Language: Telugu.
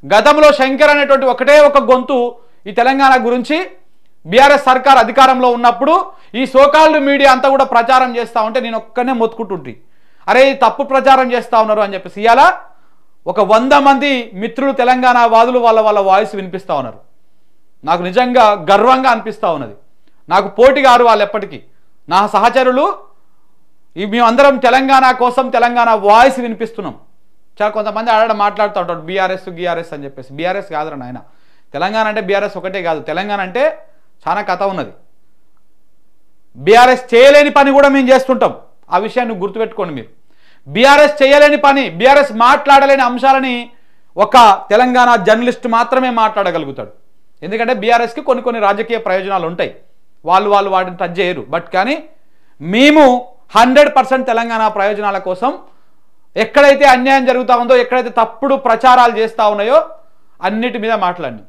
గతంలో శంకర్ అనేటువంటి ఒకటే ఒక గొంతు ఈ తెలంగాణ గురించి బీఆర్ఎస్ సర్కార్ అధికారంలో ఉన్నప్పుడు ఈ సోకాల్డ్ మీడియా అంతా కూడా ప్రచారం చేస్తూ ఉంటే నేను ఒక్కనే మొత్తుకుంటుంటి, అరే తప్పు ప్రచారం చేస్తూ ఉన్నారు అని చెప్పేసి. ఇవాళ ఒక 100 మంది మిత్రులు తెలంగాణ వాదులు వాళ్ళ వాయిస్ వినిపిస్తూ ఉన్నారు. నాకు నిజంగా గర్వంగా అనిపిస్తూ ఉన్నది. నాకు పోటీ గారు వాళ్ళు ఎప్పటికీ నా సహచరులు. మేమందరం తెలంగాణ కోసం తెలంగాణ వాయిస్ వినిపిస్తున్నాం. చాలా కొంతమంది మాట్లాడుతూ ఉంటారు బీఆర్ఎస్ అని చెప్పేసి. బీఆర్ఎస్ కాదురా నాయన, తెలంగాణ అంటే బీఆర్ఎస్ ఒకటే కాదు, తెలంగాణ అంటే చాలా కథ ఉన్నది. బీఆర్ఎస్ చేయలేని పని కూడా మేము చేస్తుంటాం, ఆ విషయాన్ని గుర్తుపెట్టుకోండి మీరు. బీఆర్ఎస్ చేయలేని పని, బీఆర్ఎస్ మాట్లాడలేని అంశాలని ఒక తెలంగాణ జర్నలిస్ట్ మాత్రమే మాట్లాడగలుగుతాడు. ఎందుకంటే బీఆర్ఎస్కి కొన్ని రాజకీయ ప్రయోజనాలు ఉంటాయి, వాళ్ళు వాటిని టచ్ చేయరు. బట్ కానీ మేము 100% తెలంగాణ ప్రయోజనాల కోసం ఎక్కడైతే అన్యాయం జరుగుతూ ఉందో, ఎక్కడైతే తప్పుడు ప్రచారాలు చేస్తూ ఉన్నాయో అన్నిటి మీద మాట్లాడినాం.